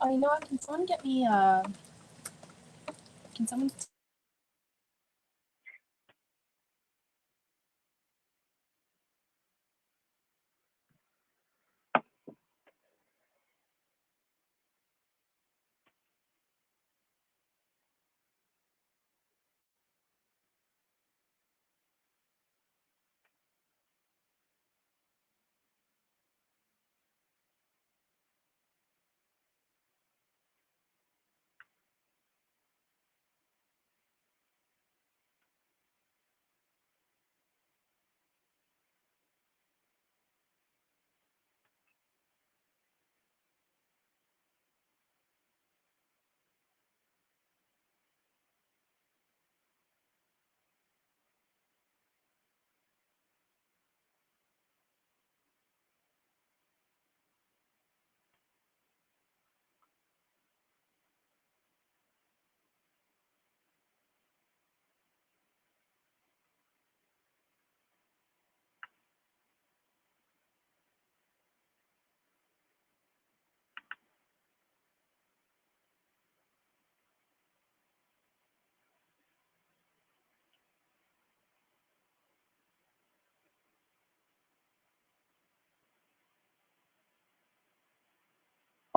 Oh, you know what? Can someone get me can someone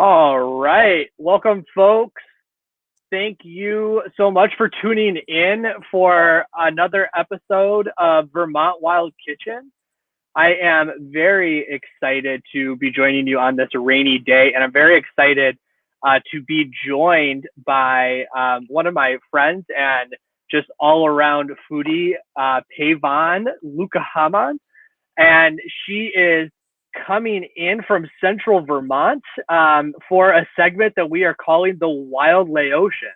All right. Welcome, folks. Thank you so much for tuning in for another episode of Vermont Wild Kitchen. I am very excited to be joining you on this rainy day, and I'm very excited to be joined by one of my friends and just all around foodie, Phayvanh Luekhamhan. And she is coming in from Central Vermont for a segment that we are calling the Wild Laotian.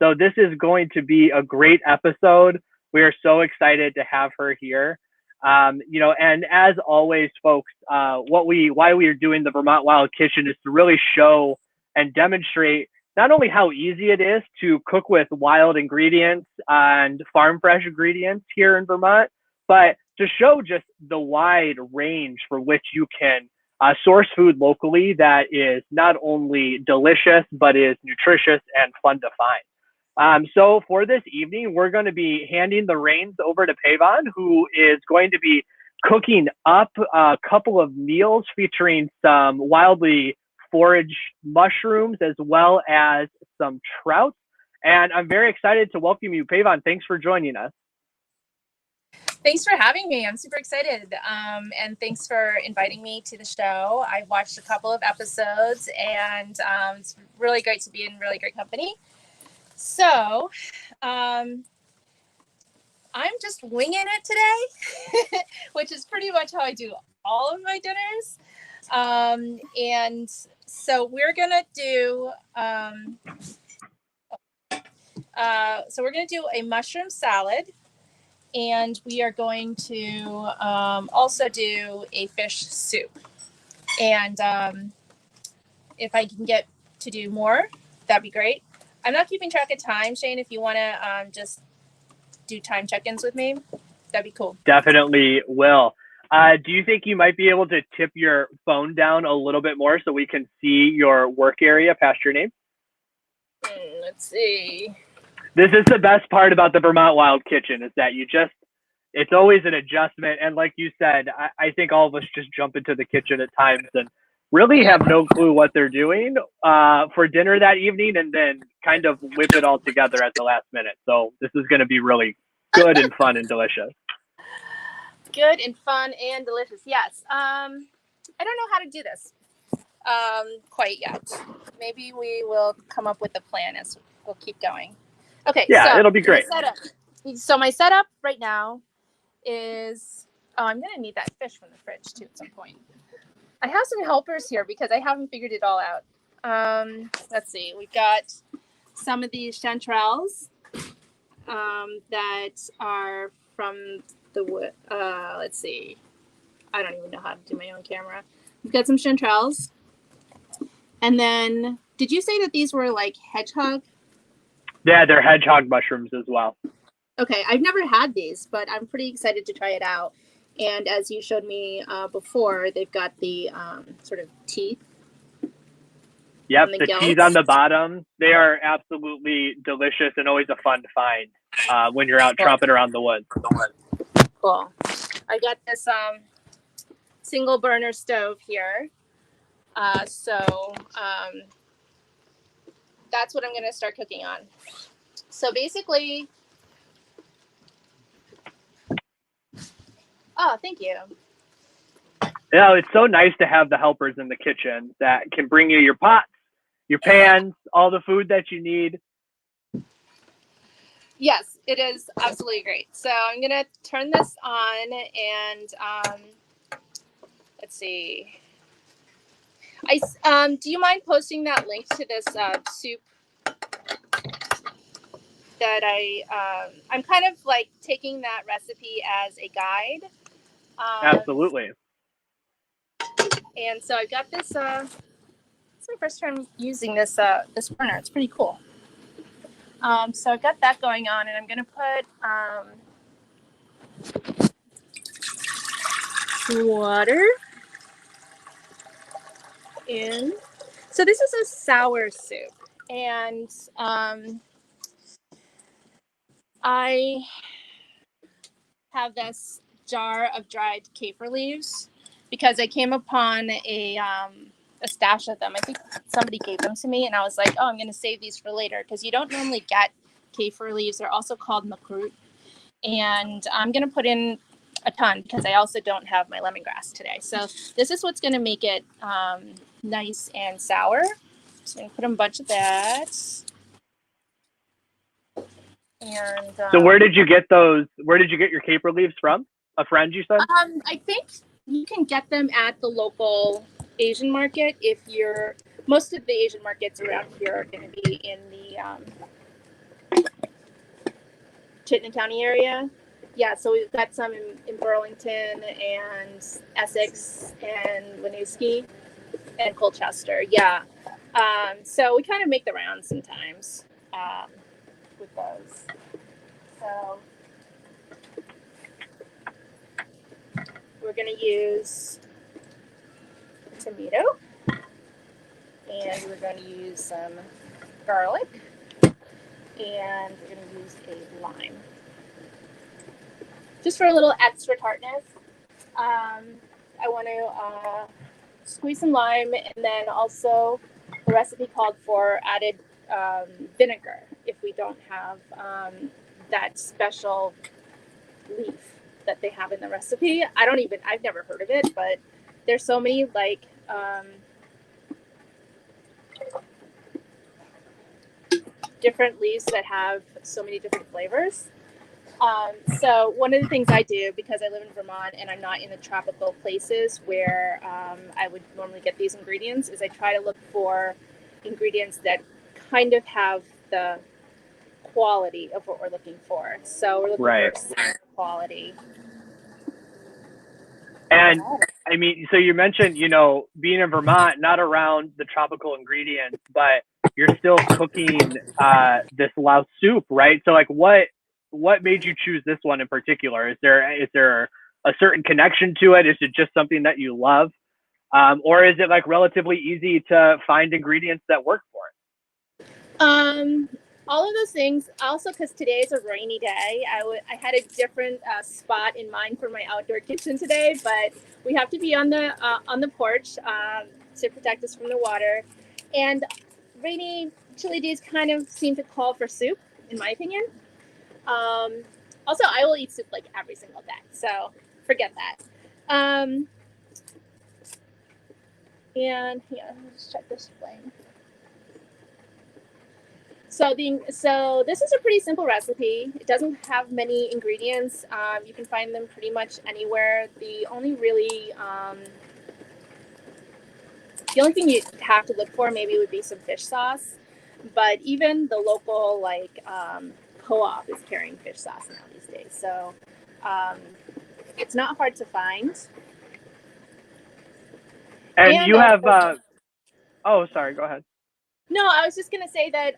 So this is going to be a great episode. We are so excited to have her here. And as always, folks, why we are doing the Vermont Wild Kitchen is to really show and demonstrate not only how easy it is to cook with wild ingredients and farm fresh ingredients here in Vermont, but to show just the wide range for which you can source food locally that is not only delicious, but is nutritious and fun to find. So for this evening, we're going to be handing the reins over to Phayvanh, who is going to be cooking up a couple of meals featuring some wildly foraged mushrooms as well as some trout. And I'm very excited to welcome you, Phayvanh. Thanks for joining us. Thanks for having me. I'm super excited. And thanks for inviting me to the show. I've watched a couple of episodes, and it's really great to be in really great company. So I'm just winging it today, which is pretty much how I do all of my dinners. And so we're going to do a mushroom salad. And we are going to also do a fish soup. And if I can get to do more, that'd be great. I'm not keeping track of time, Shane. If you want to just do time check-ins with me, that'd be cool. Definitely will. Do you think you might be able to tip your phone down a little bit more so we can see your work area past your name? Let's see. This is the best part about the Vermont Wild Kitchen is that it's always an adjustment. And like you said, I think all of us just jump into the kitchen at times and really have no clue what they're doing for dinner that evening and then kind of whip it all together at the last minute. So this is going to be really good and fun and delicious. Good and fun and delicious. Yes. I don't know how to do this quite yet. Maybe we will come up with a plan as we'll keep going. Okay. Yeah, so it'll be great. So my setup right now is, I'm going to need that fish from the fridge too at some point. I have some helpers here because I haven't figured it all out. Let's see. We've got some of these chanterelles that are from the wood. Let's see. I don't even know how to do my own camera. We've got some chanterelles. And then, did you say that these were like hedgehog? Yeah, they're hedgehog mushrooms as well. Okay, I've never had these, but I'm pretty excited to try it out. And as you showed me before, they've got the sort of teeth. Yep, on the the teeth gills. on the bottom, they are absolutely delicious and always a fun find when you're out Cool. tromping around the woods. Cool. I got this single burner stove here. So that's what I'm going to start cooking on. So basically, oh, thank you. Yeah, it's so nice to have the helpers in the kitchen that can bring you your pots, your pans, all the food that you need. Yes, it is absolutely great. So I'm going to turn this on and let's see. Do you mind posting that link to this soup that I'm kind of like taking that recipe as a guide. Absolutely. And so I've got this, it's my first time using this, this burner. It's pretty cool. So I've got that going on and I'm going to put, water in. So this is a sour soup and, I have this jar of dried kaffir leaves because I came upon a stash of them. I think somebody gave them to me, and I was like, "Oh, I'm going to save these for later," because you don't normally get kaffir leaves. They're also called makrut, and I'm going to put in a ton because I also don't have my lemongrass today. So this is what's going to make it nice and sour. So I'm going to put a bunch of that. And So where did you get those? Where did you get your caper leaves from? A friend, you said? I think you can get them at the local Asian market if you're. Most of the Asian markets around here are going to be in the Chittenden County area. Yeah, so we've got some in Burlington and Essex and Winooski and Colchester. Yeah, so we kind of make the rounds sometimes with those. So we're going to use a tomato. And we're going to use some garlic, and we're going to use a lime, just for a little extra tartness. I want to squeeze some lime, and then also the recipe called for added vinegar if we don't have that special leaf that they have in the recipe. I've never heard of it, but there's so many like different leaves that have so many different flavors. So one of the things I do, because I live in Vermont and I'm not in the tropical places where I would normally get these ingredients, is I try to look for ingredients that kind of have the quality of what we're looking for. So we're looking for similar quality. And I mean, so you mentioned, being in Vermont, not around the tropical ingredients, but you're still cooking this Laos soup, right? So like what made you choose this one in particular? Is there a certain connection to it? Is it just something that you love? Or is it like relatively easy to find ingredients that work for it? All of those things. Also, because today is a rainy day, I had a different spot in mind for my outdoor kitchen today, but we have to be on the porch to protect us from the water. And rainy, chilly days kind of seem to call for soup, in my opinion. Also, I will eat soup like every single day, so forget that. And yeah, let me just check this flame. So this is a pretty simple recipe. It doesn't have many ingredients. You can find them pretty much anywhere. The only thing you have to look for maybe would be some fish sauce, but even the local co-op is carrying fish sauce now these days. So it's not hard to find. And you have oh, sorry, go ahead. No, I was just gonna say that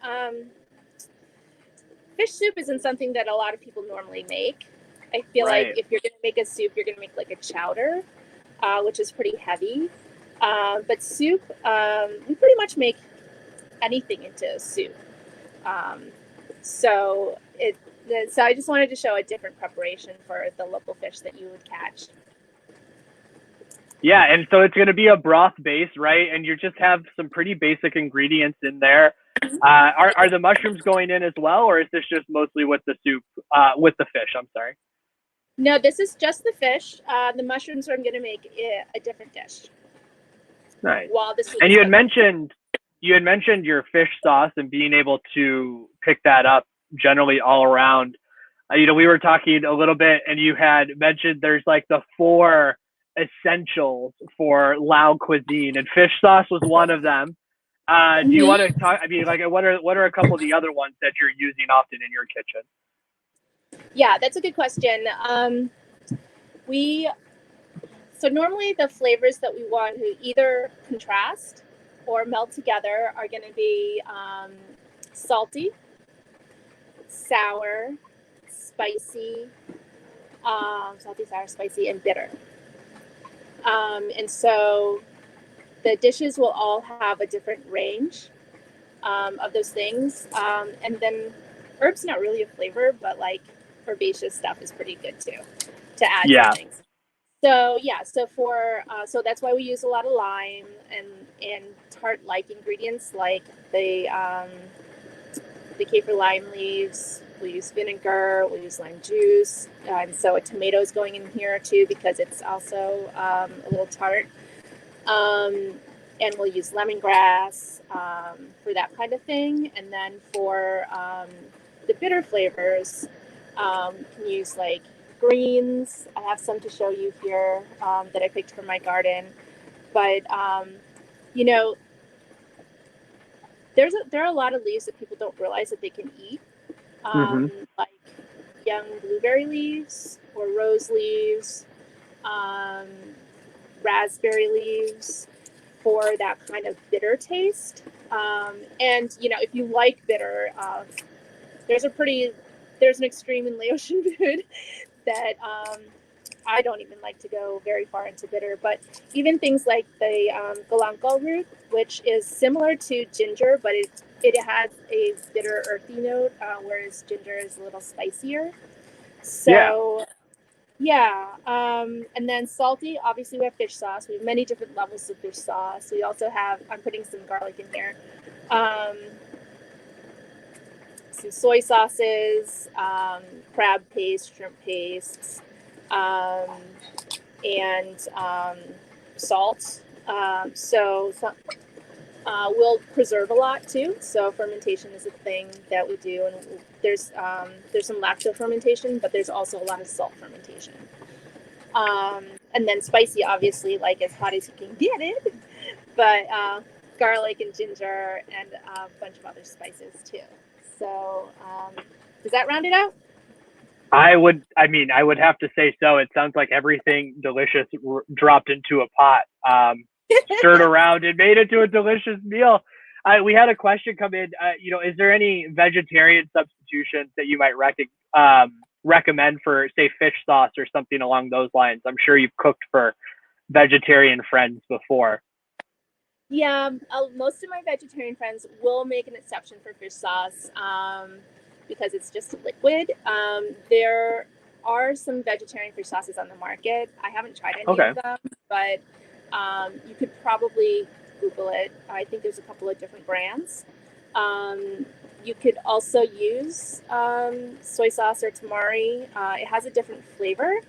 fish soup isn't something that a lot of people normally make. I feel like if you're gonna make a soup, you're gonna make like a chowder, which is pretty heavy. But soup, we pretty much make anything into a soup. So I just wanted to show a different preparation for the local fish that you would catch. Yeah, and so it's going to be a broth base, right? And you just have some pretty basic ingredients in there. Are the mushrooms going in as well, or is this just mostly with the soup, with the fish? I'm sorry. No, this is just the fish. The mushrooms, I'm going to make a different dish. Nice. While the soup and you had mentioned your fish sauce and being able to pick that up generally all around. We were talking a little bit, and you had mentioned there's like the 4 essentials for Lao cuisine, and fish sauce was one of them. Do you want to talk? I mean, like, what are a couple of the other ones that you're using often in your kitchen? Yeah, that's a good question. So normally the flavors that we want to either contrast or meld together are going to be salty, sour, spicy, and bitter. And so the dishes will all have a different range of those things. And then herb's not really a flavor, but like herbaceous stuff is pretty good too to add to things. So so that's why we use a lot of lime and tart-like ingredients like the kaffir lime leaves. We use vinegar. We use lime juice, and so a tomato is going in here too because it's also a little tart. And we'll use lemongrass for that kind of thing. And then for the bitter flavors, you can use like greens. I have some to show you here that I picked from my garden. But, there are a lot of leaves that people don't realize that they can eat, like young blueberry leaves or rose leaves, raspberry leaves, for that kind of bitter taste. And if you like bitter, there's an extreme in Laotian food that I don't even like to go very far into bitter, but even things like the galangal root, which is similar to ginger, but it has a bitter earthy note, whereas ginger is a little spicier. So and then salty, obviously we have fish sauce. We have many different levels of fish sauce. We also have, I'm putting some garlic in here, some soy sauces, crab paste, shrimp pastes, and salt. We'll preserve a lot too. So fermentation is a thing that we do, and there's some lacto fermentation, but there's also a lot of salt fermentation. And then spicy, obviously, like as hot as you can get it, but garlic and ginger and a bunch of other spices too. So does that round it out? I would have to say so. It sounds like everything delicious dropped into a pot, stirred around, and made it to a delicious meal. We had a question come in. Is there any vegetarian substitutions that you might recommend for, say, fish sauce or something along those lines? I'm sure you've cooked for vegetarian friends before. Yeah, most of my vegetarian friends will make an exception for fish sauce because it's just a liquid. There are some vegetarian fish sauces on the market. I haven't tried any of them, but you could probably Google it. I think there's a couple of different brands. You could also use soy sauce or tamari. It has a different flavor,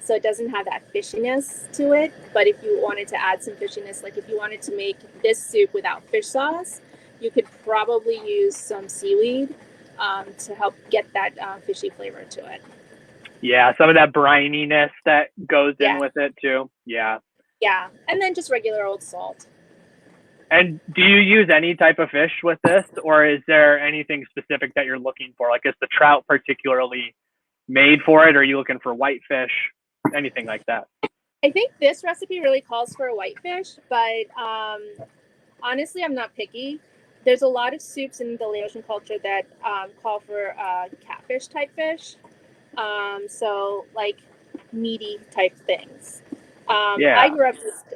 so it doesn't have that fishiness to it. But if you wanted to add some fishiness, like if you wanted to make this soup without fish sauce, you could probably use some seaweed to help get that fishy flavor to it. Yeah, some of that brininess that goes in with it too. Yeah. Yeah, and then just regular old salt. And do you use any type of fish with this, or is there anything specific that you're looking for? Like, is the trout particularly made for it, or are you looking for whitefish, anything like that? I think this recipe really calls for a whitefish, but honestly, I'm not picky. There's a lot of soups in the Laotian culture that call for catfish type fish, so like meaty type things. I grew up just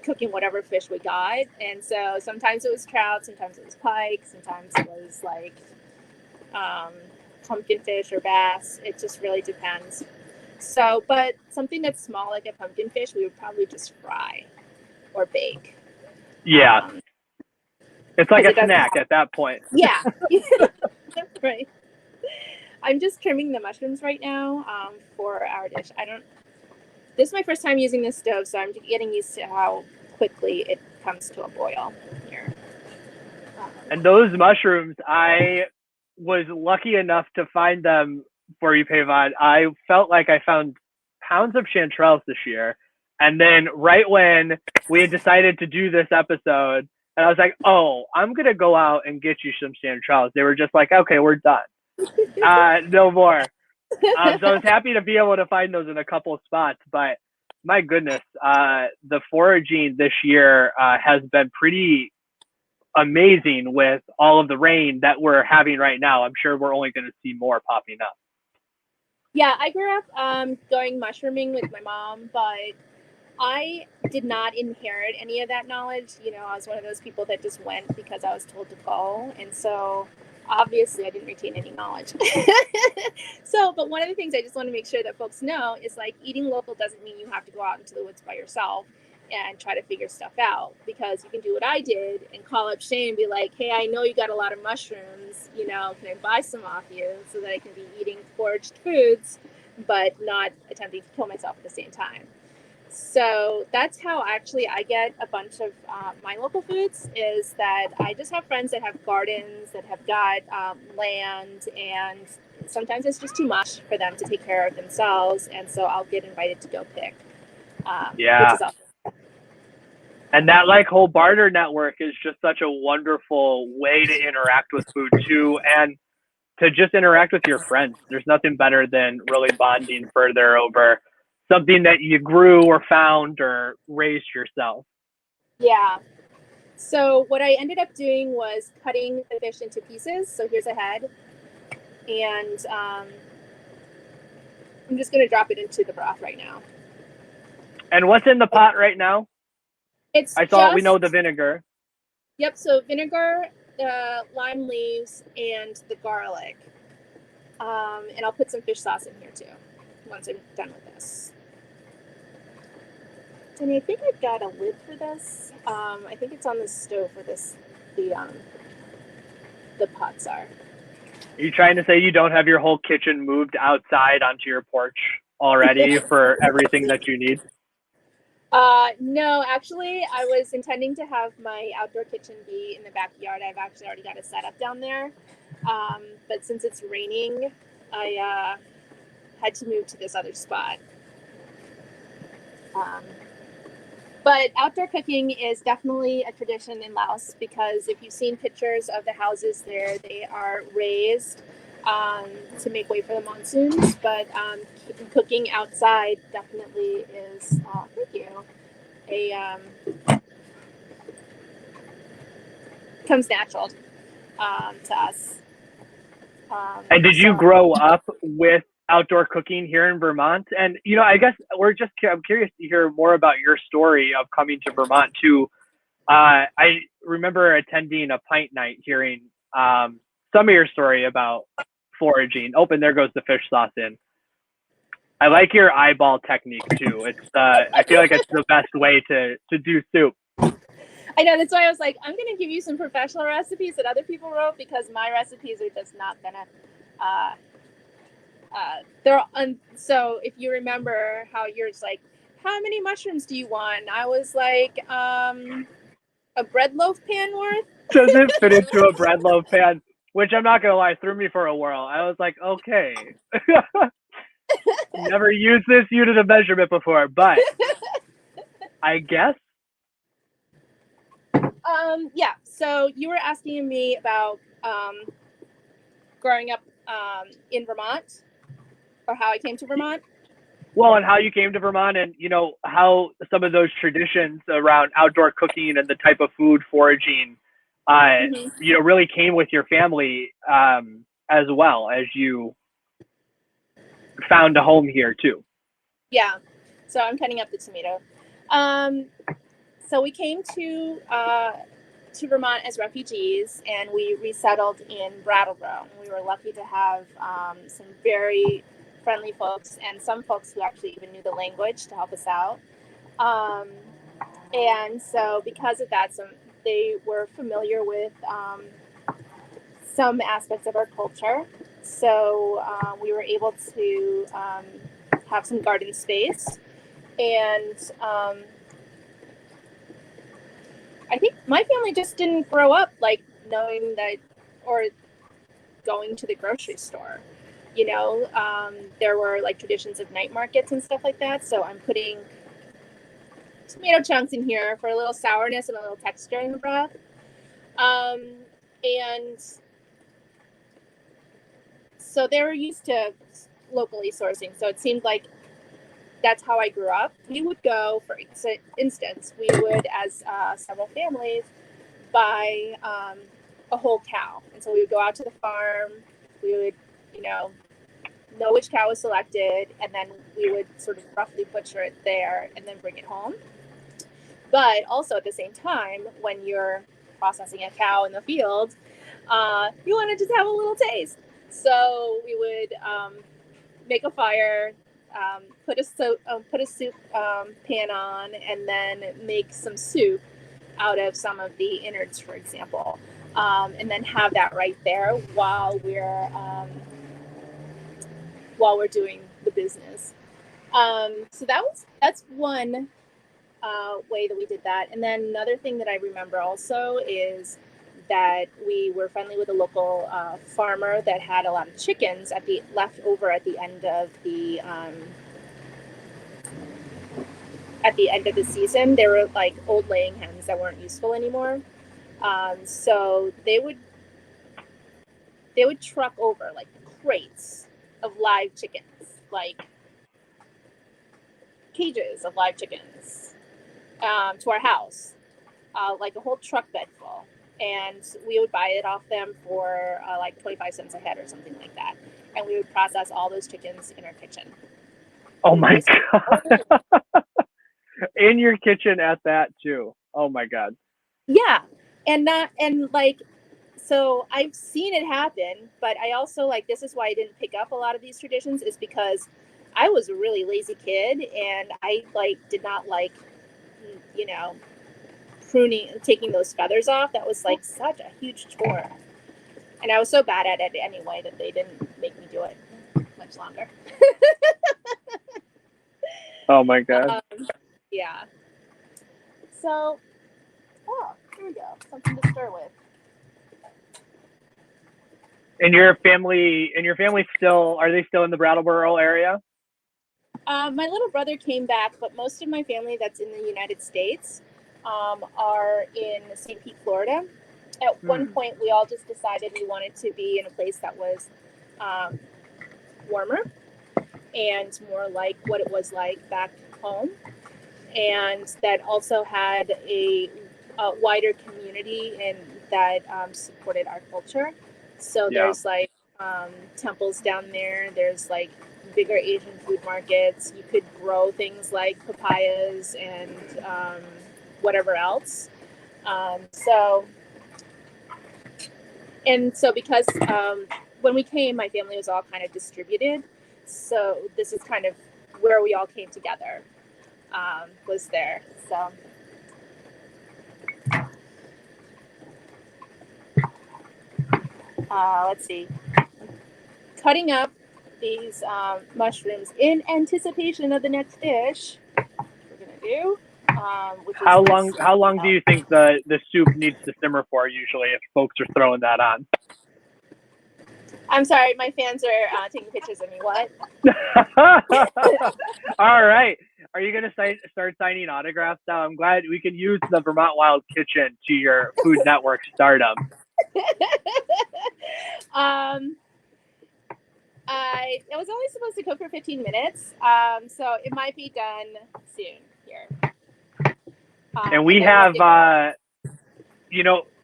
cooking whatever fish we got. And so sometimes it was trout, sometimes it was pike, sometimes it was like pumpkin fish or bass. It just really depends. So, but something that's small like a pumpkin fish, we would probably just fry or bake. Yeah. It's like a snack at that point. Yeah. Right. I'm just trimming the mushrooms right now for our dish. This is my first time using this stove, so I'm getting used to how quickly it comes to a boil here. And those mushrooms, I was lucky enough to find them for you, Phayvanh. I felt like I found pounds of chanterelles this year. And then right when we had decided to do this episode, and I was like, oh, I'm going to go out and get you some chanterelles. They were just like, okay, we're done. No more. So I was happy to be able to find those in a couple of spots. But my goodness, the foraging this year has been pretty amazing with all of the rain that we're having right now. I'm sure we're only going to see more popping up. Yeah, I grew up going mushrooming with my mom, but I did not inherit any of that knowledge. You know, I was one of those people that just went because I was told to go. And so obviously I didn't retain any knowledge. But one of the things I just want to make sure that folks know is like eating local doesn't mean you have to go out into the woods by yourself and try to figure stuff out, because you can do what I did and call up Shane and be like, hey, I know you got a lot of mushrooms, you know, can I buy some off you so that I can be eating foraged foods, but not attempting to kill myself at the same time. So that's how actually I get a bunch of my local foods, is that I just have friends that have gardens, that have got land, and sometimes it's just too much for them to take care of themselves. And so I'll get invited to go pick. Yeah. Which is awesome. And that like whole barter network is just such a wonderful way to interact with food too, and to just interact with your friends. There's nothing better than really bonding further over something that you grew or found or raised yourself. Yeah. So what I ended up doing was cutting the fish into pieces. So here's a head, and I'm just going to drop it into the broth right now. And what's in the pot right now? We know the vinegar. Yep. So vinegar, lime leaves, and the garlic. And I'll put some fish sauce in here too once I'm done with this. And I think I've got a lid for this. I think it's on the stove for this. The pots are. Are you trying to say you don't have your whole kitchen moved outside onto your porch already for everything that you need? No, actually, I was intending to have my outdoor kitchen be in the backyard. I've actually already got a setup down there. But since it's raining, I had to move to this other spot. But outdoor cooking is definitely a tradition in Laos, because if you've seen pictures of the houses there, they are raised to make way for the monsoons. But cooking outside definitely is, comes natural to us. And did you grow up with outdoor cooking here in Vermont? And, you know, I guess I'm curious to hear more about your story of coming to Vermont too. I remember attending a pint night, hearing some of your story about foraging. Oh, and there goes the fish sauce in. I like your eyeball technique too. It's I feel like it's the best way to do soup. I know, that's why I was like, I'm going to give you some professional recipes that other people wrote, because my recipes are just not going to, so if you remember how yours, like, how many mushrooms do you want? And I was like, a bread loaf pan worth? Doesn't fit into a bread loaf pan, which I'm not going to lie, threw me for a whirl. I was like, okay. Never used this unit of measurement before, but I guess. Yeah, so you were asking me about growing up in Vermont, or how I came to Vermont. Well, and how you came to Vermont, and, you know, how some of those traditions around outdoor cooking and the type of food foraging, you know, really came with your family as well as you found a home here too. Yeah, so I'm cutting up the tomato. So we came to Vermont as refugees, and we resettled in Brattleboro. We were lucky to have some very friendly folks, and some folks who actually even knew the language to help us out. And so because of that, they were familiar with some aspects of our culture. So we were able to have some garden space. And I think my family just didn't grow up like knowing that, or going to the grocery store. There were like traditions of night markets and stuff like that. So I'm putting tomato chunks in here for a little sourness and a little texture in the broth. And so they were used to locally sourcing. So it seemed like that's how I grew up. We would go, for instance, as several families, buy a whole cow. And so we would go out to the farm. We would, know which cow was selected, and then we would sort of roughly butcher it there and then bring it home. But also at the same time, when you're processing a cow in the field, you want to just have a little taste. So we would make a fire, put a soup pan on, and then make some soup out of some of the innards, for example, and then have that right there while we're doing the business. So that's one way that we did that. And then another thing that I remember also is that we were friendly with a local farmer that had a lot of chickens left over at the end of the season. They were like old laying hens that weren't useful anymore. So they would truck over like crates of live chickens, like cages of live chickens, to our house, like a whole truck bed full. And we would buy it off them for like 25 cents a head or something like that. And we would process all those chickens in our kitchen. Oh my God. In your kitchen at that too. Oh my God. Yeah. So I've seen it happen, but I also this is why I didn't pick up a lot of these traditions, is because I was a really lazy kid, and I did not like, pruning, taking those feathers off. That was such a huge chore. And I was so bad at it anyway that they didn't make me do it much longer. Oh my God. Yeah. So, here we go. Something to stir with. And your family are they still in the Brattleboro area? My little brother came back, but most of my family that's in the United States are in St. Pete, Florida. At one point, we all just decided we wanted to be in a place that was warmer and more like what it was like back home, and that also had a wider community and that supported our culture. So there's temples down there. There's bigger Asian food markets. You could grow things like papayas and whatever else. So because when we came, my family was all kind of distributed. So this is kind of where we all came together, was there. So let's see. Cutting up these mushrooms in anticipation of the next dish we're gonna do. How long do you think the soup needs to simmer for usually if folks are throwing that on? I'm sorry, my fans are taking pictures of me. What? All right. Are you going to start signing autographs now? I'm glad we can use the Vermont Wild Kitchen to your Food Network startup. It was only supposed to cook for 15 minutes, so it might be done soon here. And we have,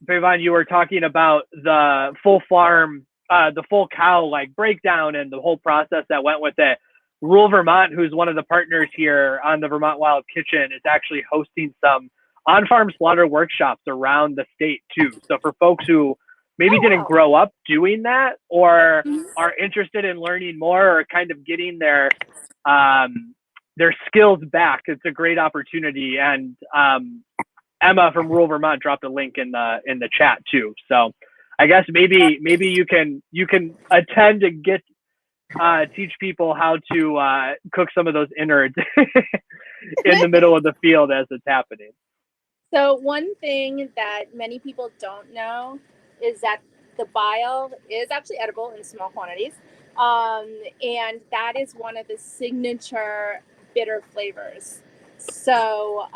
Phayvanh, you were talking about the full farm, the full cow breakdown and the whole process that went with it. Rural Vermont, who's one of the partners here on the Vermont Wild Kitchen, is actually hosting some on-farm slaughter workshops around the state too. So for folks who maybe didn't grow up doing that or are interested in learning more or kind of getting their skills back, it's a great opportunity. And Emma from rural Vermont dropped a link in the chat too. So I guess maybe you can attend and get teach people how to cook some of those innards in the middle of the field as it's happening. So one thing that many people don't know is that the bile is actually edible in small quantities. And that is one of the signature bitter flavors. So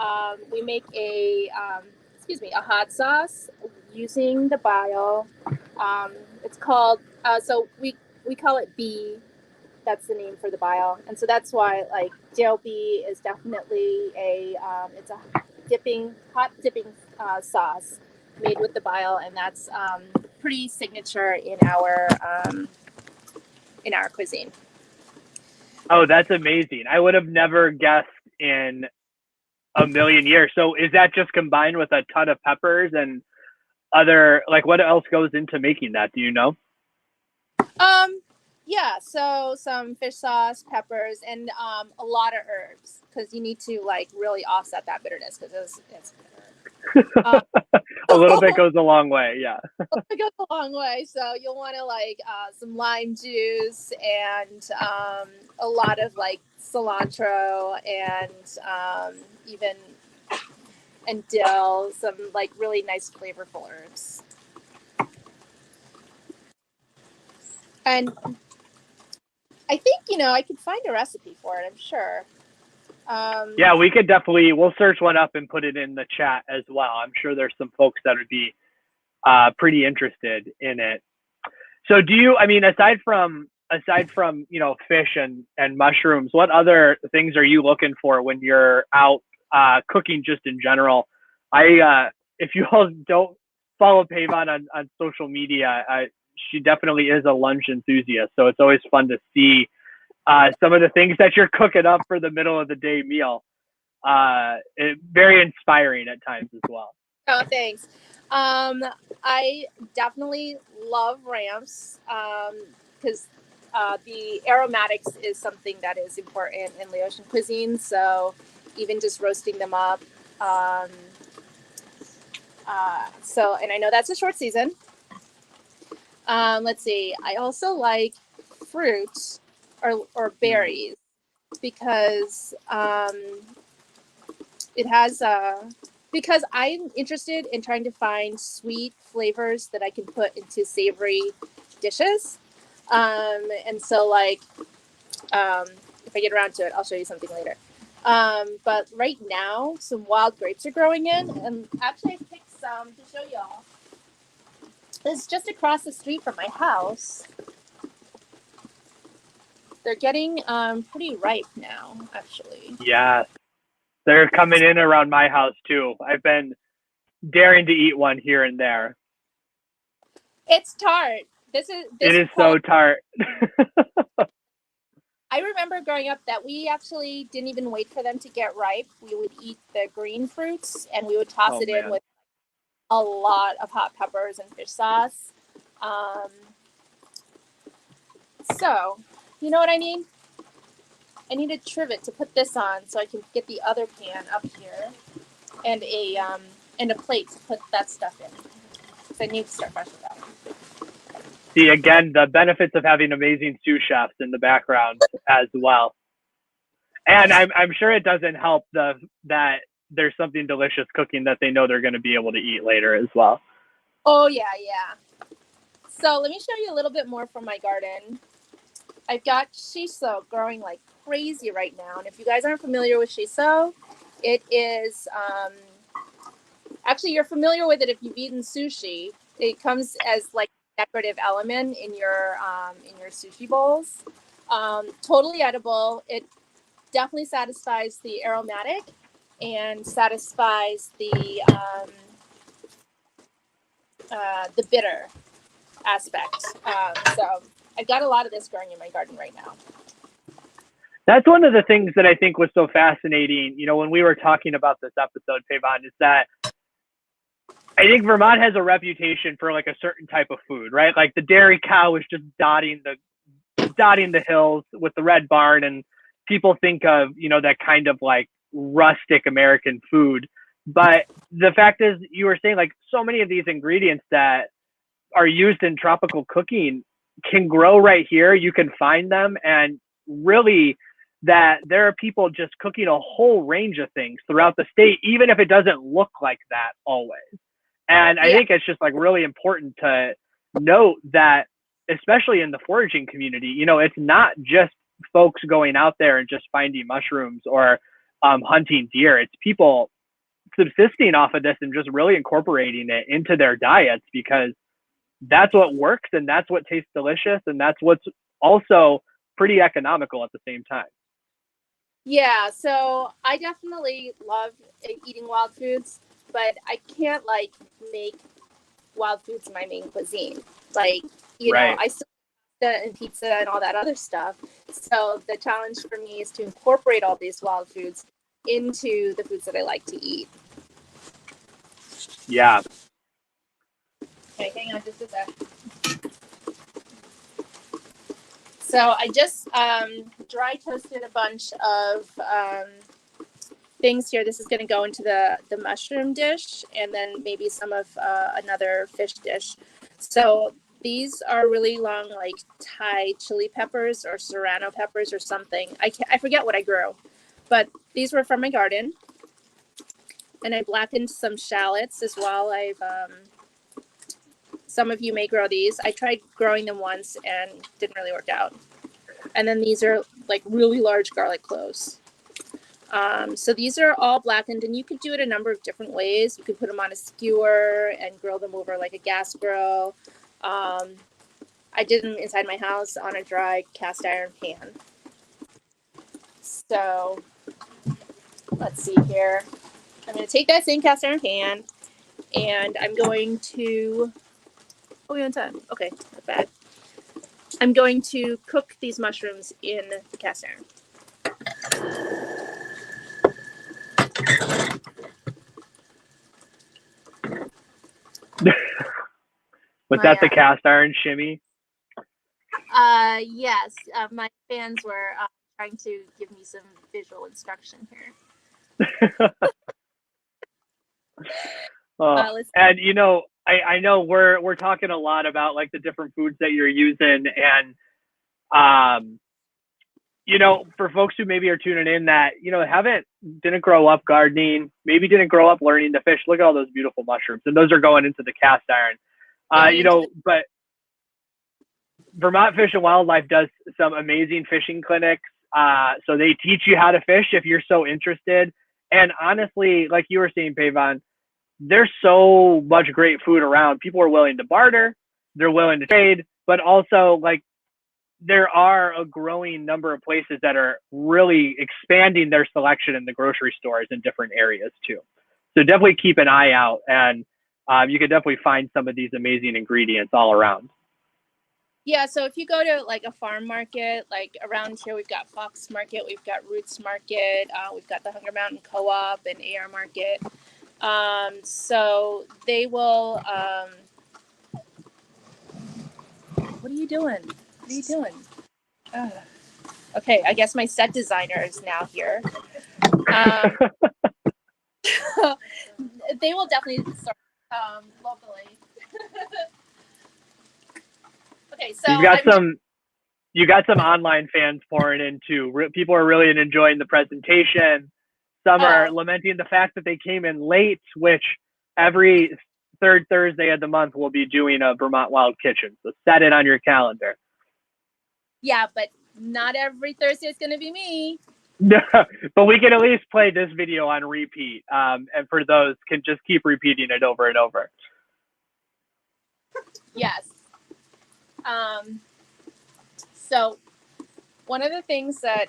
we make a hot sauce using the bile. It's called, so we call it B. That's the name for the bile. And so that's why like JLB is definitely it's a hot dipping sauce made with the bile. And that's pretty signature in our cuisine. Oh, that's amazing. I would have never guessed in a million years. So is that just combined with a ton of peppers and other, like what else goes into making that? Do you know? Yeah, so some fish sauce, peppers, and a lot of herbs because you need to like really offset that bitterness because it's bitter. A little bit goes a long way, yeah. It goes a long way. So you'll want to like some lime juice and a lot of like cilantro and even and dill, some like really nice flavorful herbs. And I think, I could find a recipe for it, I'm sure. Yeah, we'll search one up and put it in the chat as well. I'm sure there's some folks that would be pretty interested in it. So aside from fish and mushrooms, what other things are you looking for when you're out cooking just in general? If you all don't follow Phayvanh on social media, she definitely is a lunch enthusiast. So it's always fun to see some of the things that you're cooking up for the middle of the day meal. Very inspiring at times as well. Oh, thanks. I definitely love ramps because the aromatics is something that is important in Laotian cuisine. So even just roasting them up. And I know that's a short season. Let's see. I also like fruit or berries because it has because I'm interested in trying to find sweet flavors that I can put into savory dishes. And so like if I get around to it, I'll show you something later. But right now, some wild grapes are growing in, and actually I picked some to show y'all. It's just across the street from my house. They're getting pretty ripe now, actually. Yeah, they're coming in around my house too. I've been daring to eat one here and there. It's tart. It is so tart. I remember growing up that we actually didn't even wait for them to get ripe. We would eat the green fruits and we would toss it in with a lot of hot peppers and fish sauce. So, you know what I need? I need a trivet to put this on so I can get the other pan up here and a plate to put that stuff in. So I need to start fresh with that one. See, again, the benefits of having amazing sous chefs in the background as well. And I'm sure it doesn't help that there's something delicious cooking that they know they're going to be able to eat later as well. Oh, yeah. So let me show you a little bit more from my garden. I've got shiso growing like crazy right now. And if you guys aren't familiar with shiso, it is, actually you're familiar with it if you've eaten sushi. It comes as like a decorative element in your sushi bowls. Totally edible. It definitely satisfies the aromatic and satisfies the bitter aspect. So I've got a lot of this growing in my garden right now. That's one of the things that I think was so fascinating, when we were talking about this episode, Phayvanh, is that I think Vermont has a reputation for like a certain type of food, right? Like the dairy cow is just dotting the hills with the red barn, and people think of, that kind of like rustic American food. But the fact is, you were saying like so many of these ingredients that are used in tropical cooking can grow right here. You can find them, and really that there are people just cooking a whole range of things throughout the state, even if it doesn't look like that always. And I think it's just like really important to note that, especially in the foraging community, it's not just folks going out there and just finding mushrooms or hunting deer. It's people subsisting off of this and just really incorporating it into their diets, because that's what works and that's what tastes delicious and that's what's also pretty economical at the same time. Yeah, so I definitely love eating wild foods, but I can't make wild foods my main cuisine. Like, Right. I still and pizza and all that other stuff. So the challenge for me is to incorporate all these wild foods into the foods that I like to eat. Yeah. Okay, hang on just a sec. So I just dry toasted a bunch of things here. This is going to go into the mushroom dish, and then maybe some of another fish dish. So these are really long, like Thai chili peppers or serrano peppers or something. I forget what I grew, but these were from my garden. And I blackened some shallots as well. Some of you may grow these. I tried growing them once and didn't really work out. And then these are like really large garlic cloves. So these are all blackened, and you could do it a number of different ways. You could put them on a skewer and grill them over like a gas grill. I did them inside my house on a dry cast iron pan. So let's see here. I'm going to take that same cast iron pan, and I'm going to... Oh, we're on time. Okay, not bad. I'm going to cook these mushrooms in the cast iron. Was that the cast iron shimmy? Yes. My fans were trying to give me some visual instruction here. And I know we're talking a lot about like the different foods that you're using, and for folks who maybe are tuning in that didn't grow up gardening, maybe didn't grow up learning to fish, look at all those beautiful mushrooms, and those are going into the cast iron. But Vermont Fish and Wildlife does some amazing fishing clinics. So they teach you how to fish if you're so interested. And honestly, like you were saying, Phayvanh, there's so much great food around. People are willing to barter, they're willing to trade, but also like there are a growing number of places that are really expanding their selection in the grocery stores in different areas too. So definitely keep an eye out, and you can definitely find some of these amazing ingredients all around. Yeah, so if you go to like a farm market, like around here, we've got Fox Market, we've got Roots Market, we've got the Hunger Mountain Co-op and AR Market. So they will. What are you doing? What are you doing? Okay, I guess my set designer is now here. They will definitely start locally. Okay, so you got some online fans pouring in too. People are really enjoying the presentation. Some are lamenting the fact that they came in late, which every third Thursday of the month we'll be doing a Vermont Wild Kitchen. So set it on your calendar. Yeah, but not every Thursday is going to be me. No, but we can at least play this video on repeat. And for those, can just keep repeating it over and over. Yes. So one of the things that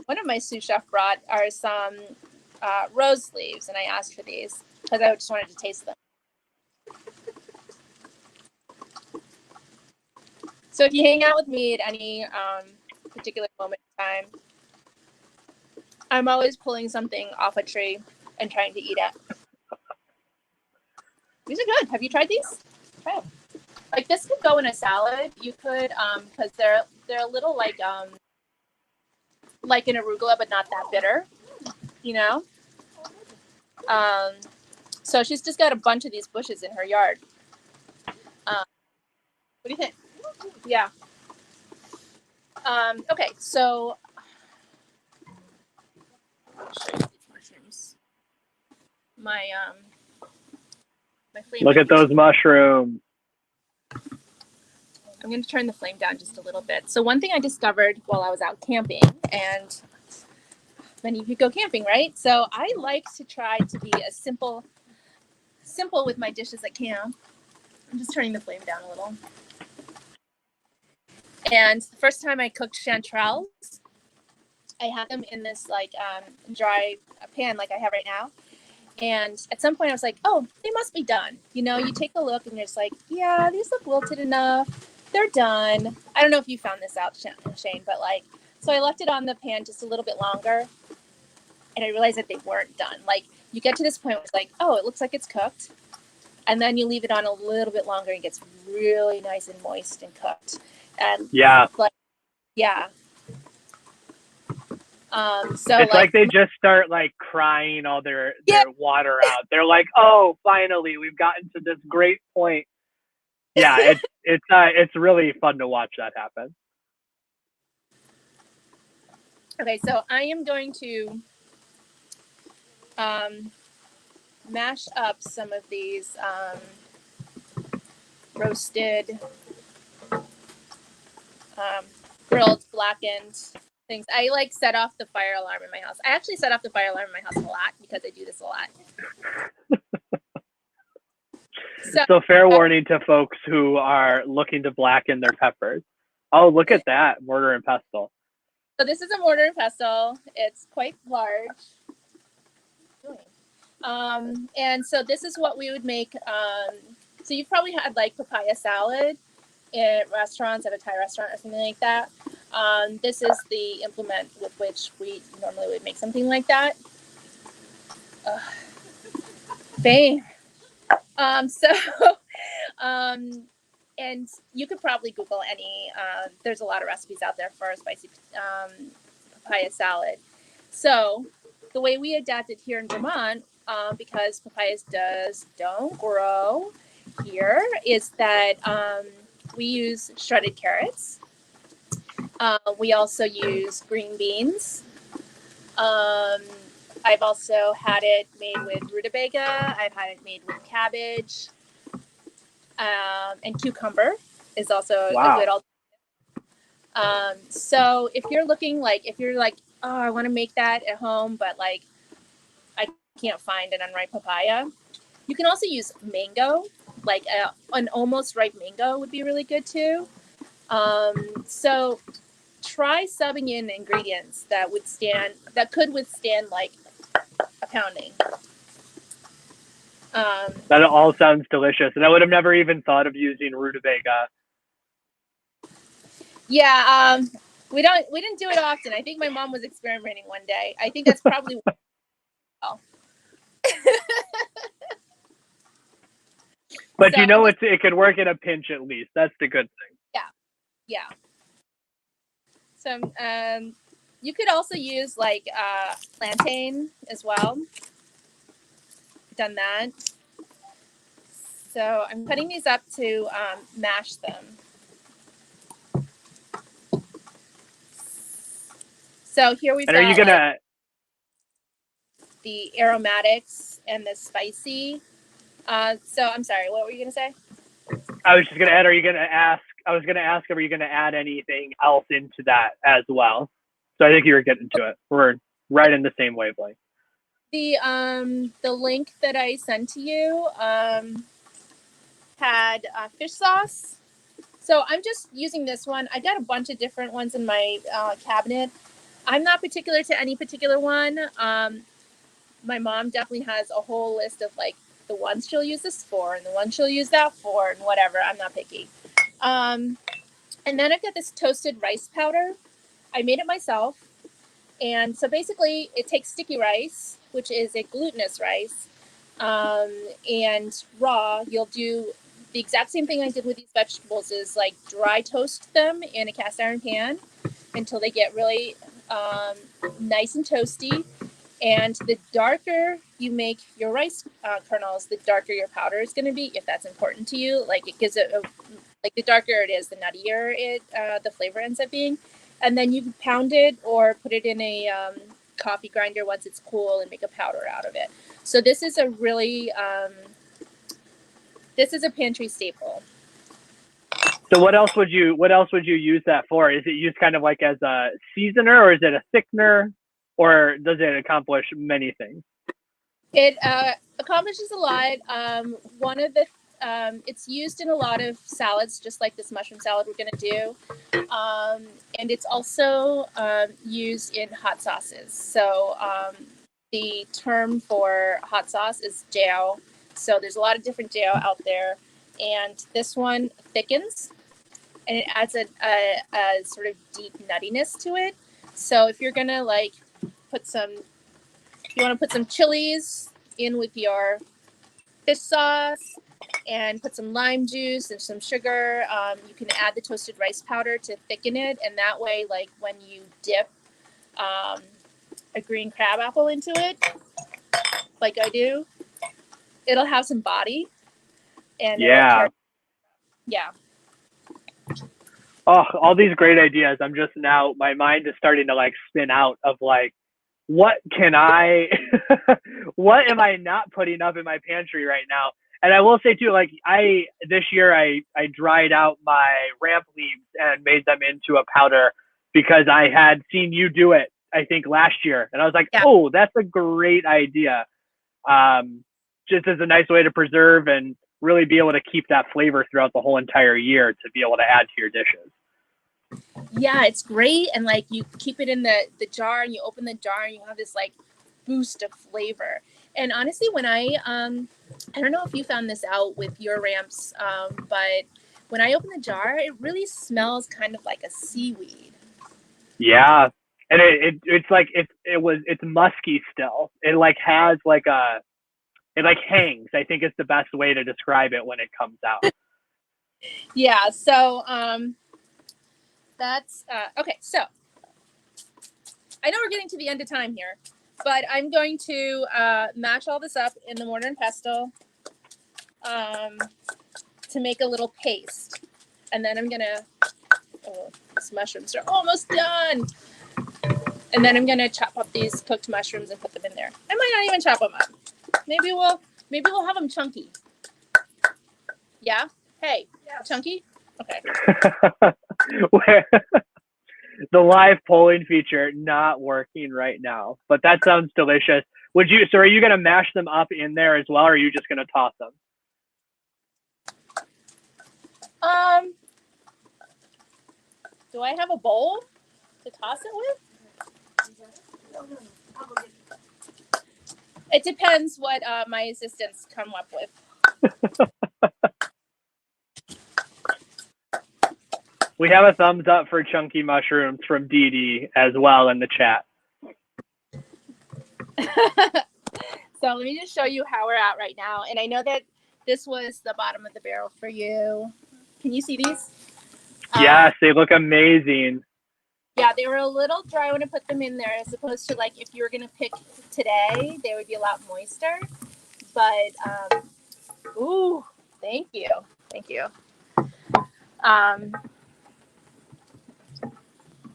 one of my sous chef brought are some rose leaves, and I asked for these because I just wanted to taste them. So if you hang out with me at any particular moment in time, I'm always pulling something off a tree and trying to eat it. These are good. Have you tried these? Try them. Like this could go in a salad. You could, because they're a little like an arugula, but not that bitter. You know. So she's just got a bunch of these bushes in her yard. What do you think? Yeah. Okay, so I'll show you these mushrooms. My flame. Look at those mushrooms. I'm going to turn the flame down just a little bit. So one thing I discovered while I was out camping, and many of you go camping, right? So I like to try to be as simple with my dishes at camp. I'm just turning the flame down a little. And the first time I cooked chanterelles, I had them in this like dry pan like I have right now. And at some point I was like, oh, they must be done. You know, you take a look and you're just like, yeah, these look wilted enough. They're done. I don't know if you found this out, Shane, but like, so I left it on the pan just a little bit longer. And I realized that they weren't done. Like, you get to this point where it's like, oh, it looks like it's cooked. And then you leave it on a little bit longer and it gets really nice and moist and cooked. And Yeah. like, yeah. So it's like they just start like crying all their water out. They're like, oh, finally, we've gotten to this great point. Yeah, it's really fun to watch that happen. Okay, so I am going to mash up some of these roasted, grilled, blackened things. I like set off the fire alarm in my house. I actually set off the fire alarm in my house a lot because I do this a lot. So fair warning to folks who are looking to blacken their peppers. Oh, look at that, mortar and pestle. So this is a mortar and pestle. It's quite large. And so this is what we would make. So you've probably had like papaya salad at restaurants, at a Thai restaurant or something like that. This is the implement with which we normally would make something like that. Bang. And you could probably Google any, there's a lot of recipes out there for a spicy papaya salad. So the way we adapted here in Vermont, because papayas don't grow here, is that we use shredded carrots. We also use green beans. I've also had it made with rutabaga. I've had it made with cabbage. And cucumber is also a good alternative. So if you're looking oh, I want to make that at home, but like I can't find an unripe papaya, you can also use mango. Like an almost ripe mango would be really good too. So try subbing in ingredients that could withstand like a pounding. That all sounds delicious, and I would have never even thought of using rutabaga. Yeah, we didn't do it often. I think my mom was experimenting one day. I think that's probably well. But so, you know, it could work in a pinch at least. That's the good thing. Yeah. So you could also use like plantain as well. Done that. So I'm cutting these up to mash them. So here we've got are you gonna the aromatics and the spicy. So I'm sorry, what were you gonna say? I was just gonna add. Are you gonna ask? I was gonna ask, are you gonna add anything else into that as well? So I think you were getting to it. We're right in the same wavelength. The link that I sent to you had fish sauce. So I'm just using this one. I got a bunch of different ones in my cabinet. I'm not particular to any particular one. My mom definitely has a whole list of like the ones she'll use this for and the ones she'll use that for and whatever. I'm not picky. And then I've got this toasted rice powder. I made it myself. And so basically, it takes sticky rice, which is a glutinous rice, and raw. You'll do the exact same thing I did with these vegetables is like dry toast them in a cast iron pan until they get really nice and toasty. And the darker you make your rice kernels, the darker your powder is going to be, if that's important to you. Like it gives it, like the darker it is, the nuttier the flavor ends up being. And then you pound it or put it in a coffee grinder once it's cool and make a powder out of it. So this is a really, this is a pantry staple. So what else would you use that for? Is it used kind of like as a seasoner, or is it a thickener, or does it accomplish many things? It accomplishes a lot. One of the it's used in a lot of salads, just like this mushroom salad we're going to do. And it's also used in hot sauces. So the term for hot sauce is jiao. So there's a lot of different jiao out there. And this one thickens and it adds a sort of deep nuttiness to it. So if you're going to like put some, you want to put some chilies in with your fish sauce and put some lime juice and some sugar. You can add the toasted rice powder to thicken it. And that way, like when you dip a green crab apple into it, like I do, it'll have some body. And yeah. Yeah. Oh, all these great ideas. I'm just now, my mind is starting to like spin out of like, what can I, what am I not putting up in my pantry right now? And I will say too, like this year I dried out my ramp leaves and made them into a powder because I had seen you do it, I think last year. And I was like, oh, that's a great idea. Just as a nice way to preserve and really be able to keep that flavor throughout the whole entire year to be able to add to your dishes. Yeah, it's great. And like you keep it in the jar and you open the jar and you have this like boost of flavor. And honestly, when I don't know if you found this out with your ramps, but when I open the jar, it really smells kind of like a seaweed. Yeah. And it's like, it's musky still. It like has like it like hangs, I think it's the best way to describe it when it comes out. Yeah. So, that's, okay. So I know we're getting to the end of time here, but I'm going to mash all this up in the mortar and pestle to make a little paste. And then I'm going to, oh, these mushrooms are almost done. And then I'm going to chop up these cooked mushrooms and put them in there. I might not even chop them up. Maybe we'll have them chunky. Yeah? Hey, yes. Chunky? Okay. The live polling feature not working right now, but that sounds delicious. So are you going to mash them up in there as well, or are you just going to toss them? Do I have a bowl to toss it with? It depends what my assistants come up with. We have a thumbs up for chunky mushrooms from Dee Dee as well in the chat. So let me just show you how we're at right now. And I know that this was the bottom of the barrel for you. Can you see these? Yes, they look amazing. Yeah, they were a little dry when I put them in there, as opposed to like if you were going to pick today, they would be a lot moister. But, ooh, thank you. Thank you.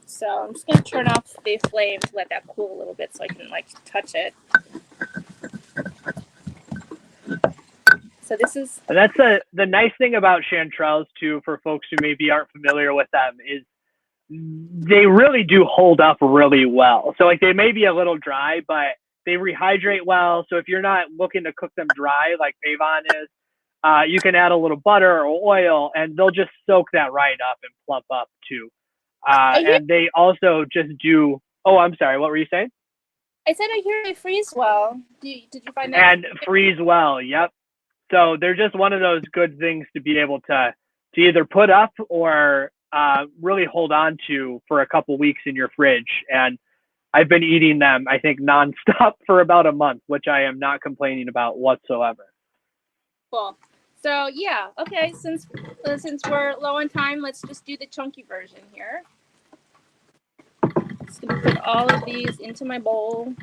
So I'm just going to turn off the flame to let that cool a little bit so I can like touch it. So this is... And that's the nice thing about chanterelles too, for folks who maybe aren't familiar with them, is they really do hold up really well. So like they may be a little dry, but they rehydrate well. So if you're not looking to cook them dry like Phayvanh is, you can add a little butter or oil and they'll just soak that right up and plump up too. And they also just do, oh, I'm sorry, what were you saying? I said I hear they freeze well. Did you find that? And freeze well, yep. So they're just one of those good things to be able to either put up or really hold on to for a couple weeks in your fridge. And I've been eating them, I think, nonstop for about a month, which I am not complaining about whatsoever. Cool. So yeah, okay. Since we're low on time, let's just do the chunky version here. Just gonna put all of these into my bowl.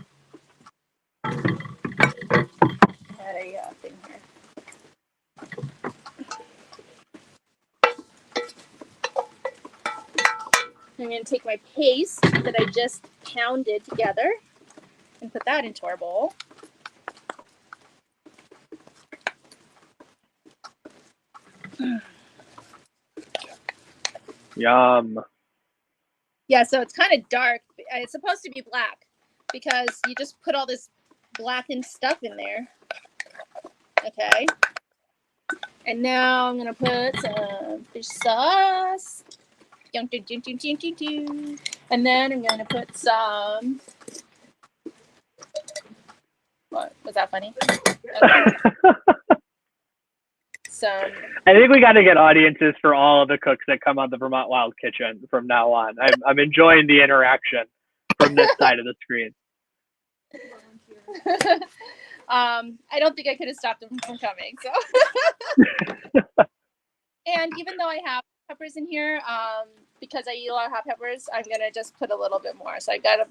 Got a thing here. I'm gonna take my paste that I just pounded together and put that into our bowl. Yum. Yeah, so it's kind of dark. It's supposed to be black because you just put all this blackened stuff in there. Okay. And now I'm gonna put some fish sauce. And then I'm gonna put some. What was that funny? Okay. Some. I think we got to get audiences for all of the cooks that come on the Vermont Wild Kitchen from now on. I'm enjoying the interaction from this side of the screen. I don't think I could have stopped them from coming. So. And even though I have peppers in here, because I eat a lot of hot peppers, I'm gonna just put a little bit more. So I got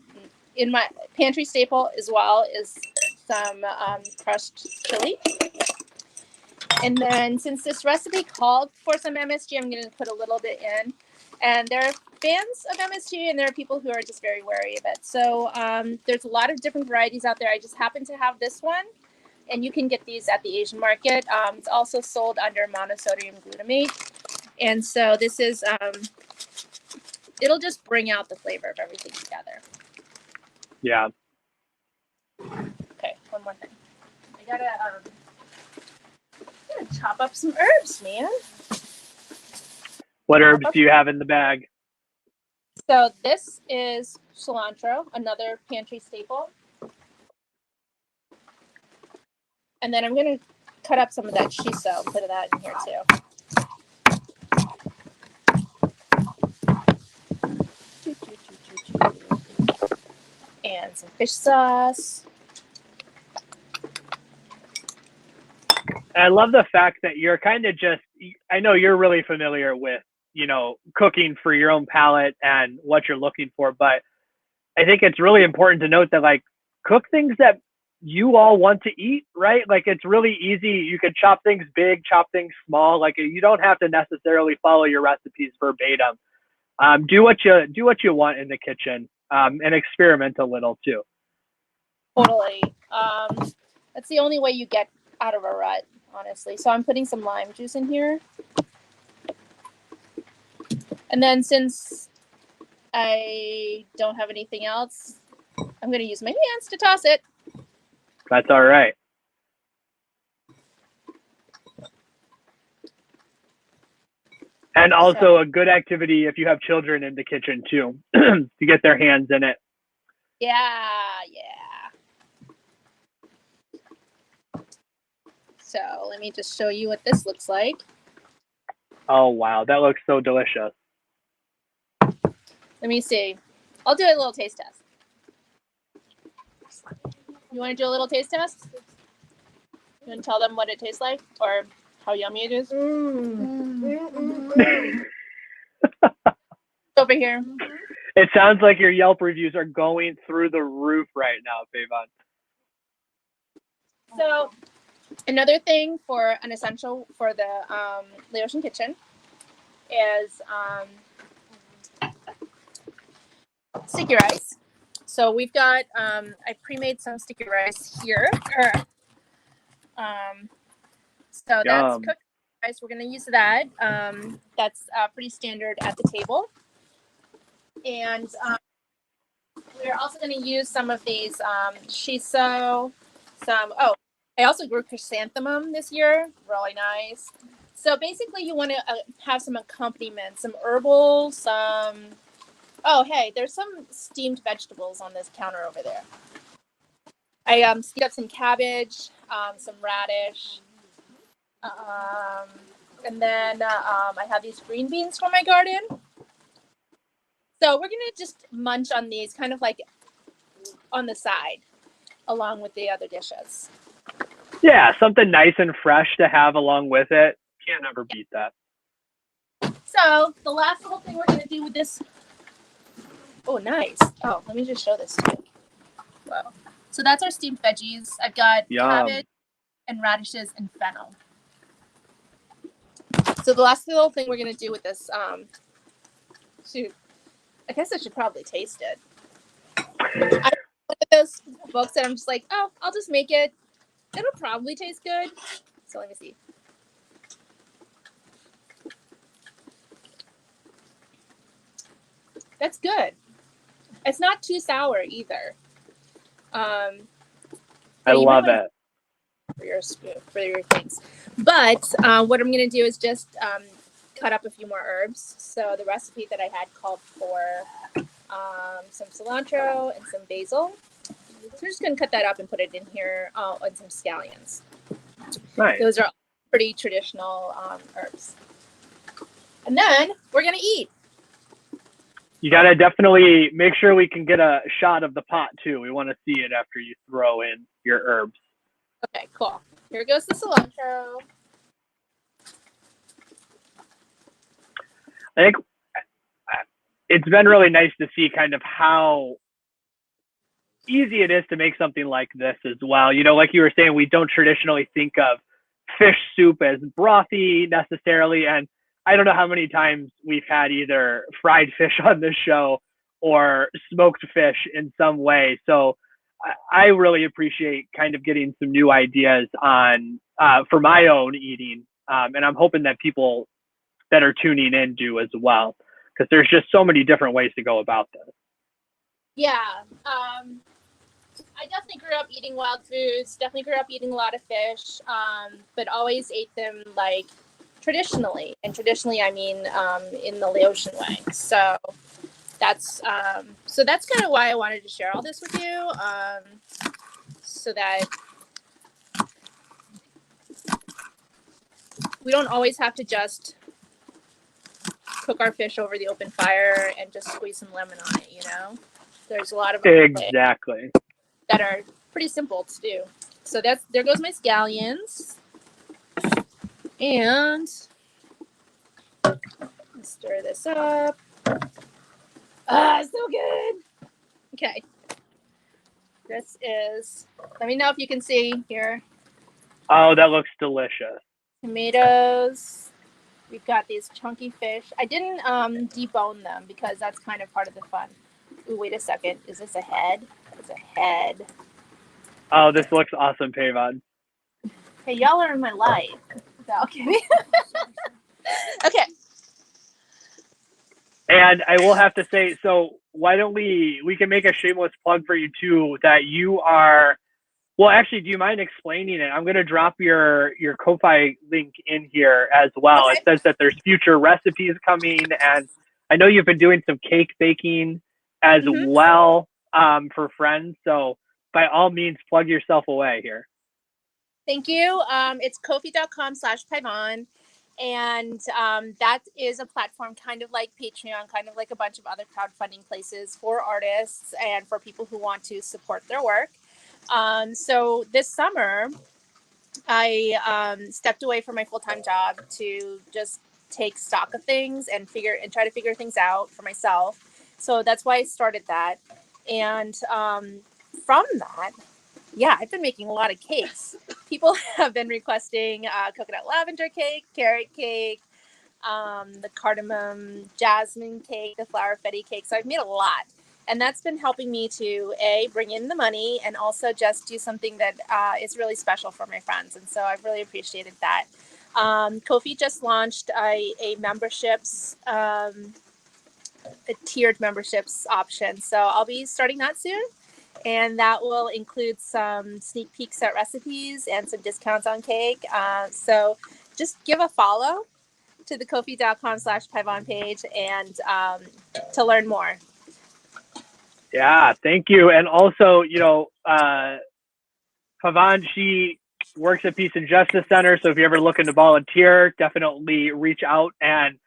in my pantry staple as well is some crushed chili. And then since this recipe called for some MSG, I'm going to put a little bit in. And there are fans of MSG and there are people who are just very wary of it. So there's a lot of different varieties out there. I just happen to have this one. And you can get these at the Asian market. It's also sold under monosodium glutamate. And so this is, it'll just bring out the flavor of everything together. Yeah. Okay, one more thing. I gotta chop up some herbs, man. What herbs do you have in the bag? So this is cilantro, another pantry staple. And then I'm going to cut up some of that shiso and put that in here too. And some fish sauce. I love the fact that you're kind of just, I know you're really familiar with, you know, cooking for your own palate and what you're looking for, but I think it's really important to note that, like, cook things that you all want to eat, right? Like, it's really easy. You could chop things big, chop things small. Like, you don't have to necessarily follow your recipes verbatim. Do what you want in the kitchen, and experiment a little too. Totally. That's the only way you get out of a rut, honestly. So I'm putting some lime juice in here. And then since I don't have anything else, I'm going to use my hands to toss it. That's all right. And also a good activity if you have children in the kitchen too, to get their hands in it. Yeah. So let me just show you what this looks like. Oh, wow. That looks so delicious. Let me see. I'll do a little taste test. You want to do a little taste test? You want to tell them what it tastes like or how yummy it is? Over here. It sounds like your Yelp reviews are going through the roof right now, Phayvanh. So another thing for an essential for the Laotian kitchen is sticky rice. So we've got, I pre-made some sticky rice here. So that's cooked rice. We're going to use that. That's pretty standard at the table. And we're also going to use some of these shiso, I also grew chrysanthemum this year. Really nice. So basically you want to have some accompaniment, some herbal, oh, hey, there's some steamed vegetables on this counter over there. I steamed up some cabbage, some radish, and then I have these green beans from my garden. So we're gonna just munch on these kind of like on the side along with the other dishes. Yeah, something nice and fresh to have along with it. Can't ever beat that. So the last little thing we're gonna do with this. Oh, nice. Oh, let me just show this to you. Wow. So that's our steamed veggies. I've got cabbage and radishes and fennel. So the last little thing we're gonna do with this soup, I guess I should probably taste it. I'm one of those folks that I'm just like, oh, I'll just make it. It'll probably taste good. So let me see. That's good. It's not too sour either. I love it. For your things. But what I'm going to do is just cut up a few more herbs. So the recipe that I had called for some cilantro and some basil. So we're just going to cut that up and put it in here and some scallions. Nice. Those are pretty traditional herbs. And then we're going to eat. You got to definitely make sure we can get a shot of the pot too. We want to see it after you throw in your herbs. Okay, cool. Here goes the cilantro. I think it's been really nice to see kind of how easy it is to make something like this as well. You know, like you were saying, we don't traditionally think of fish soup as brothy necessarily. And I don't know how many times we've had either fried fish on this show or smoked fish in some way. So I really appreciate kind of getting some new ideas on for my own eating. And I'm hoping that people that are tuning in do as well, because there's just so many different ways to go about this. Yeah. I definitely grew up eating wild foods, definitely grew up eating a lot of fish, but always ate them like traditionally. And traditionally, I mean in the Laotian way. So that's kind of why I wanted to share all this with you, so that we don't always have to just cook our fish over the open fire and just squeeze some lemon on it, you know? There's a lot of Exactly that are pretty simple to do. So there goes my scallions. And stir this up. Ah, so good. Okay. This is, let me know if you can see here. Oh, that looks delicious. Tomatoes. We've got these chunky fish. I didn't debone them because that's kind of part of the fun. Ooh, wait a second. Is this a head? It's a head. Oh, this looks awesome, Phayvanh. Hey, y'all are in my life. No, kidding. Okay. And I will have to say, so why don't we can make a shameless plug for you too, that you are, well, actually, do you mind explaining it? I'm going to drop your Ko-Fi link in here as well. Okay. It says that there's future recipes coming, and I know you've been doing some cake baking as well for friends. So by all means, plug yourself away here. Thank you. It's ko-fi.com/Phayvanh. And that is a platform kind of like Patreon, kind of like a bunch of other crowdfunding places for artists and for people who want to support their work. So this summer, I stepped away from my full-time job to just take stock of things and try to figure things out for myself. So that's why I started that. And from that, yeah, I've been making a lot of cakes. People have been requesting coconut lavender cake, carrot cake, the cardamom jasmine cake, the flower fetty cake. So I've made a lot. And that's been helping me to, bring in the money and also just do something that is really special for my friends. And so I've really appreciated that. Ko-fi just launched a memberships, a tiered memberships option. So I'll be starting that soon. And that will include some sneak peeks at recipes and some discounts on cake. So just give a follow to the ko-fi.com/Phayvanh page and to learn more. Yeah, thank you. And also, you know, Phayvanh, she works at Peace and Justice Center. So if you're ever looking to volunteer, definitely reach out. And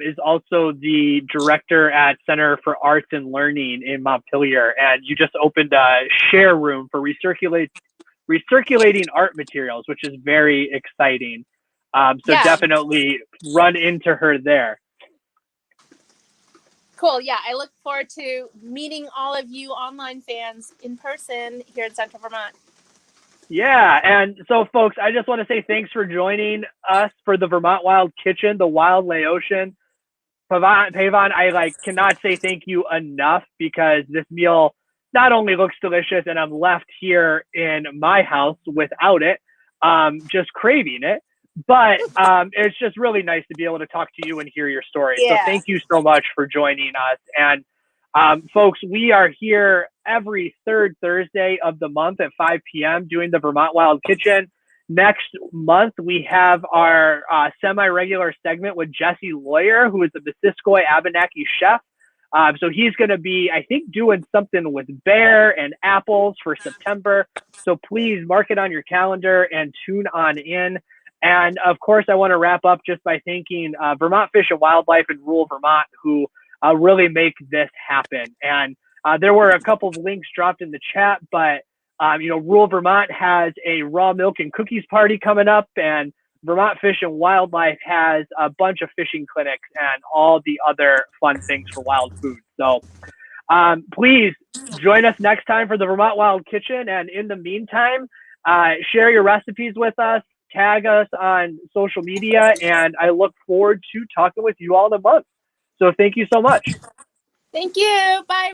is also the director at Center for Arts and Learning in Montpelier, and you just opened a share room for recirculating art materials, which is very exciting. So definitely run into her there. Cool. Yeah, I look forward to meeting all of you online fans in person here in Central Vermont. Yeah, and so folks, I just want to say thanks for joining us for the Vermont Wild Kitchen, the Wild Laotian. Phayvanh, I cannot say thank you enough, because this meal not only looks delicious and I'm left here in my house without it, just craving it, but it's just really nice to be able to talk to you and hear your story. Yeah. So thank you so much for joining us. And folks, we are here every third Thursday of the month at 5 p.m. doing the Vermont Wild Kitchen. Next month, we have our semi-regular segment with Jesse Lawyer, who is the Missisquoi Abenaki chef. So he's going to be, I think, doing something with bear and apples for September. So please mark it on your calendar and tune on in. And of course, I want to wrap up just by thanking Vermont Fish and Wildlife in rural Vermont, who really make this happen. And there were a couple of links dropped in the chat, but rural Vermont has a raw milk and cookies party coming up, and Vermont Fish and Wildlife has a bunch of fishing clinics and all the other fun things for wild food. So please join us next time for the Vermont Wild Kitchen. And in the meantime, share your recipes with us, tag us on social media, and I look forward to talking with you all in a month. So thank you so much. Thank you. Bye.